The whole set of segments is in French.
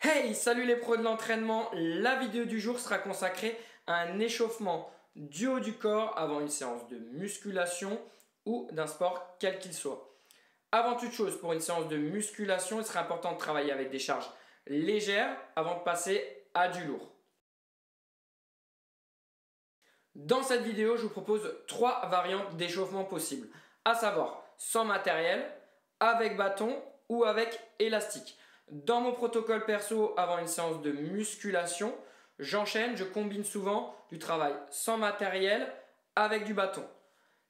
Hey, salut les pros de l'entraînement. La vidéo du jour sera consacrée à un échauffement du haut du corps avant une séance de musculation ou d'un sport quel qu'il soit. Avant toute chose, pour une séance de musculation, il sera important de travailler avec des charges légères avant de passer à du lourd. Dans cette vidéo, je vous propose 3 variantes d'échauffement possibles, à savoir sans matériel, avec bâton ou avec élastique. Dans mon protocole perso avant une séance de musculation, je combine souvent du travail sans matériel avec du bâton.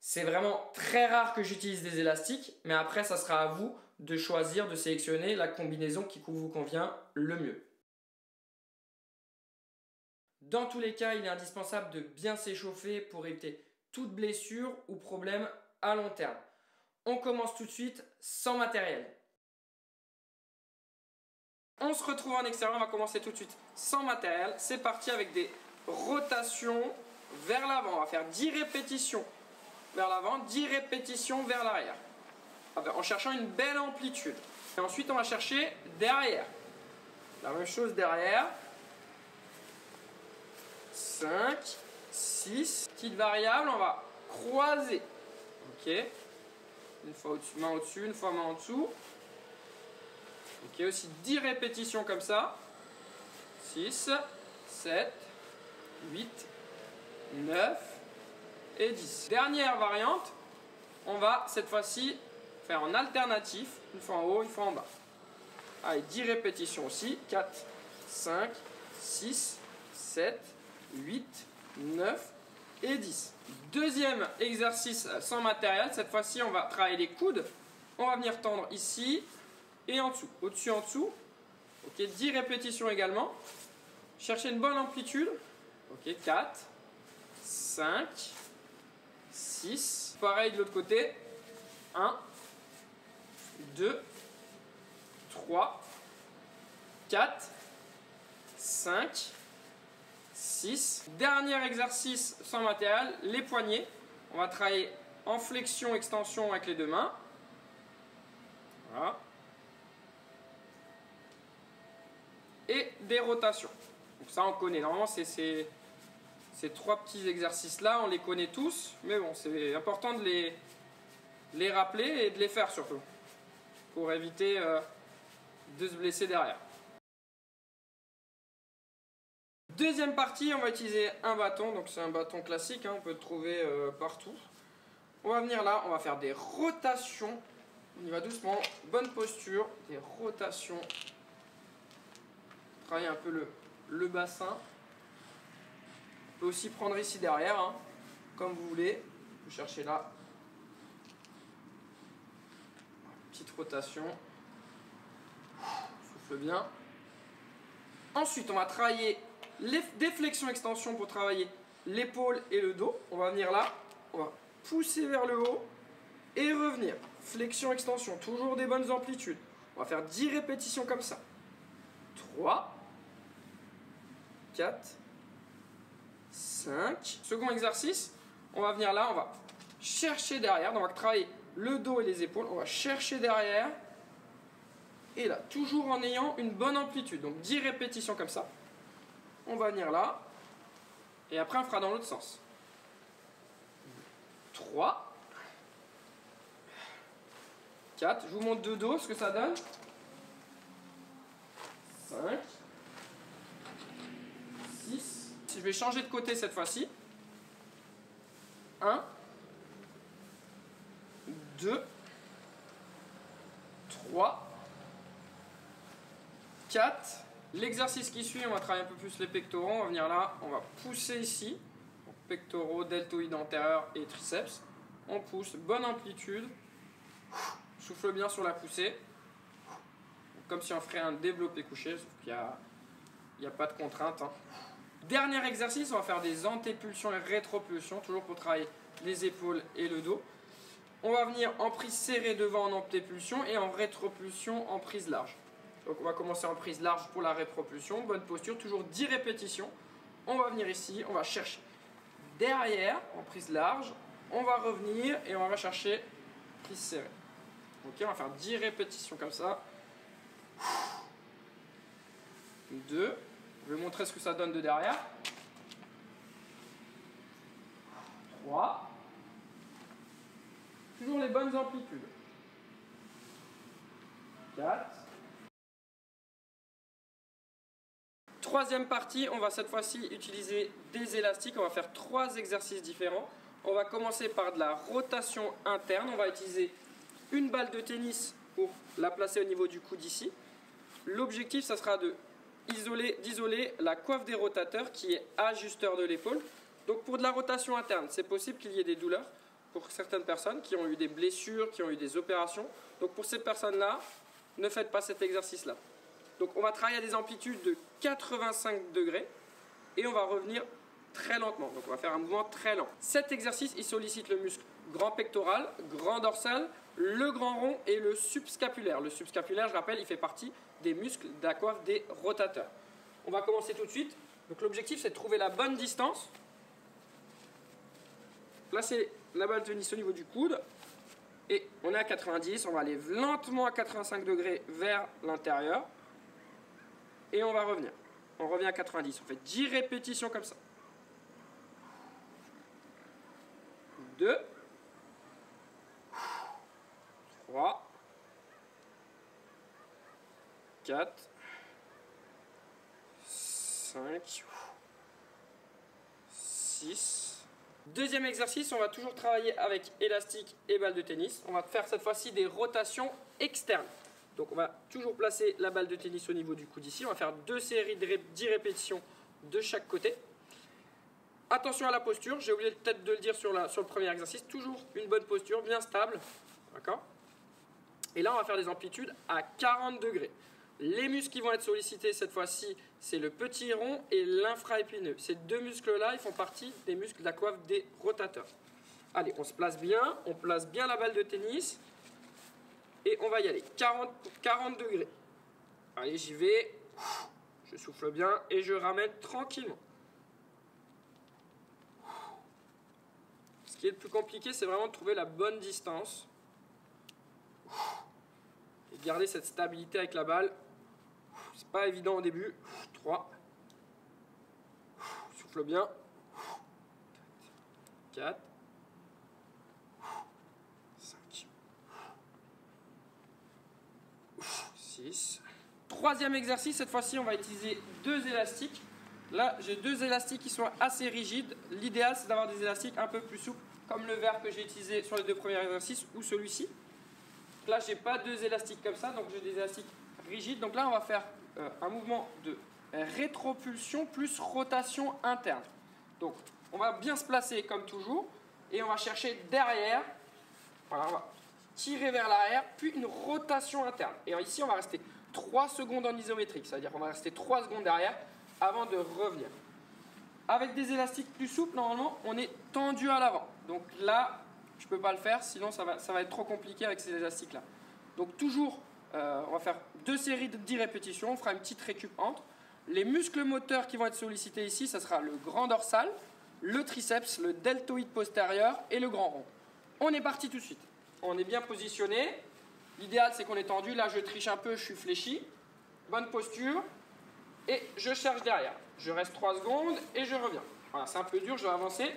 C'est vraiment très rare que j'utilise des élastiques, mais après ça sera à vous de choisir, de sélectionner la combinaison qui vous convient le mieux. Dans tous les cas, il est indispensable de bien s'échauffer pour éviter toute blessure ou problème à long terme. On commence tout de suite sans matériel. On se retrouve en extérieur, on va commencer tout de suite sans matériel. C'est parti avec des rotations vers l'avant. On va faire 10 répétitions vers l'avant, 10 répétitions vers l'arrière. En cherchant une belle amplitude. Et ensuite, on va chercher derrière. La même chose derrière. 5, 6. Petite variable, on va croiser. Ok. Une fois au-dessus, main au-dessus, une fois main en dessous. Ok, aussi 10 répétitions comme ça. 6, 7, 8, 9 et 10. Dernière variante, on va cette fois-ci faire en alternatif, une fois en haut, une fois en bas. Allez, 10 répétitions aussi. 4, 5, 6, 7, 8, 9 et 10. Deuxième exercice sans matériel. Cette fois-ci, on va travailler les coudes. On va venir tendre ici et en dessous. Au-dessus, en dessous. Ok, 10 répétitions également. Cherchez une bonne amplitude. Ok, 4, 5, 6. Pareil de l'autre côté. 1, 2, 3, 4, 5, 6. Dernier exercice sans matériel, les poignets. On va travailler en flexion, extension avec les deux mains. Voilà. Et des rotations. Donc ça on connaît. Normalement ces 3 petits exercices là, on les connaît tous. Mais bon, c'est important de les rappeler et de les faire surtout. Pour éviter de se blesser derrière. Deuxième partie, on va utiliser un bâton. Donc c'est un bâton classique, hein, on peut le trouver partout. On va venir là, on va faire des rotations. On y va doucement, bonne posture, des rotations. Travailler un peu le bassin. On peut aussi prendre ici derrière, hein, comme vous voulez. Vous cherchez là. Petite rotation. Souffle bien. Ensuite, on va travailler des flexions-extensions pour travailler l'épaule et le dos. On va venir là, on va pousser vers le haut et revenir. Flexion-extension, toujours des bonnes amplitudes. On va faire 10 répétitions comme ça. 3, 4, 5. Second exercice, on va venir là, on va chercher derrière. Donc on va travailler le dos et les épaules. On va chercher derrière. Et là, toujours en ayant une bonne amplitude. Donc 10 répétitions comme ça. On va venir là. Et après, on fera dans l'autre sens. 3. 4. Je vous montre de dos ce que ça donne. 5. 6. Je vais changer de côté cette fois-ci. 1. 2. 3. 4. L'exercice qui suit, on va travailler un peu plus les pectoraux. On va venir là, on va pousser ici. Donc, pectoraux, deltoïdes antérieurs et triceps. On pousse, bonne amplitude. Souffle bien sur la poussée. Donc, comme si on ferait un développé couché, sauf qu'il n'y a pas de contrainte. Hein. Dernier exercice, on va faire des antépulsions et rétropulsions, toujours pour travailler les épaules et le dos. On va venir en prise serrée devant en antépulsion et en rétropulsion en prise large. Donc on va commencer en prise large pour la rétropulsion, bonne posture, toujours 10 répétitions. On va venir ici, on va chercher derrière en prise large, on va revenir et on va chercher prise serrée. Ok, on va faire 10 répétitions comme ça. 2. Je vais montrer ce que ça donne de derrière. 3. Toujours les bonnes amplitudes. 4. Troisième partie, on va cette fois-ci utiliser des élastiques. On va faire 3 exercices différents. On va commencer par de la rotation interne. On va utiliser une balle de tennis pour la placer au niveau du coude ici. L'objectif, ça sera d'isoler la coiffe des rotateurs qui est ajusteur de l'épaule. Donc pour de la rotation interne, c'est possible qu'il y ait des douleurs pour certaines personnes qui ont eu des blessures, qui ont eu des opérations. Donc pour ces personnes-là, ne faites pas cet exercice-là. Donc on va travailler à des amplitudes de 85 degrés et on va revenir très lentement. Donc on va faire un mouvement très lent. Cet exercice, il sollicite le muscle grand pectoral, grand dorsal, le grand rond et le subscapulaire. Le subscapulaire, je rappelle, il fait partie des muscles de la coiffe des rotateurs. On va commencer tout de suite. Donc l'objectif, c'est de trouver la bonne distance. Placer la balle de tennis au niveau du coude. Et on est à 90, on va aller lentement à 85 degrés vers l'intérieur. Et on va revenir. On revient à 90. On fait 10 répétitions comme ça. 2. 3. 4. 5. 6. Deuxième exercice, on va toujours travailler avec élastique et balle de tennis. On va faire cette fois-ci des rotations externes. Donc on va toujours placer la balle de tennis au niveau du coude ici. On va faire 2 séries de 10 répétitions de chaque côté. Attention à la posture, j'ai oublié peut-être de le dire sur le premier exercice. Toujours une bonne posture, bien stable. D'accord ? Et là, on va faire des amplitudes à 40 degrés. Les muscles qui vont être sollicités cette fois-ci, c'est le petit rond et l'infraépineux. Ces 2 muscles-là, ils font partie des muscles de la coiffe des rotateurs. Allez, on se place bien, on place bien la balle de tennis. Et on va y aller, 40 degrés. Allez, j'y vais. Je souffle bien et je ramène tranquillement. Ce qui est le plus compliqué, c'est vraiment de trouver la bonne distance. Et garder cette stabilité avec la balle. C'est pas évident au début. 3. Souffle bien. 4. 5. 6. Troisième exercice, cette fois-ci on va utiliser 2 élastiques. Là j'ai 2 élastiques qui sont assez rigides. L'idéal c'est d'avoir des élastiques un peu plus souples, comme le verre que j'ai utilisé sur les 2 premiers exercices ou celui-ci. Là j'ai pas 2 élastiques comme ça, donc j'ai des élastiques rigides. Donc là on va faire un mouvement de rétropulsion plus rotation interne. Donc on va bien se placer comme toujours et on va chercher derrière. Voilà, on va tirer vers l'arrière, puis une rotation interne. Et ici, on va rester 3 secondes en isométrique, c'est-à-dire qu'on va rester 3 secondes derrière avant de revenir. Avec des élastiques plus souples, normalement, on est tendu à l'avant. Donc là, je ne peux pas le faire, sinon ça va être trop compliqué avec ces élastiques-là. Donc toujours, on va faire 2 séries de 10 répétitions, on fera une petite récup entre. Les muscles moteurs qui vont être sollicités ici, ça sera le grand dorsal, le triceps, le deltoïde postérieur et le grand rond. On est parti tout de suite. On est bien positionné. L'idéal, c'est qu'on est tendu. Là, je triche un peu, je suis fléchi. Bonne posture. Et je cherche derrière. Je reste 3 secondes et je reviens. Voilà, c'est un peu dur, je vais avancer.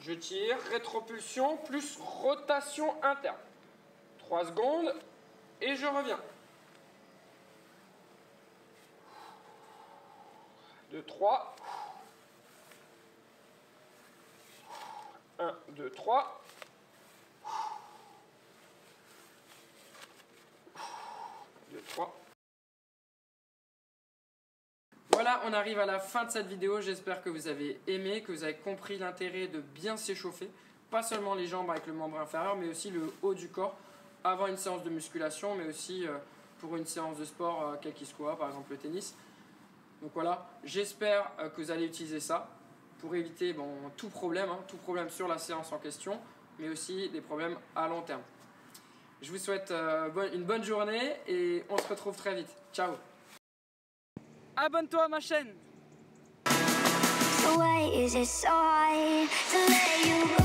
Je tire, rétropulsion plus rotation interne. 3 secondes et je reviens. 2, 3. 1, 2, 3. 2, 3. Voilà, on arrive à la fin de cette vidéo. J'espère que vous avez aimé, que vous avez compris l'intérêt de bien s'échauffer. Pas seulement les jambes avec le membre inférieur, mais aussi le haut du corps avant une séance de musculation, mais aussi pour une séance de sport, quel qu'il soit, par exemple le tennis. Donc voilà, j'espère que vous allez utiliser ça pour éviter tout problème sur la séance en question, mais aussi des problèmes à long terme. Je vous souhaite une bonne journée et on se retrouve très vite. Ciao! Abonne-toi à ma chaîne! So why is it so hard to let you go?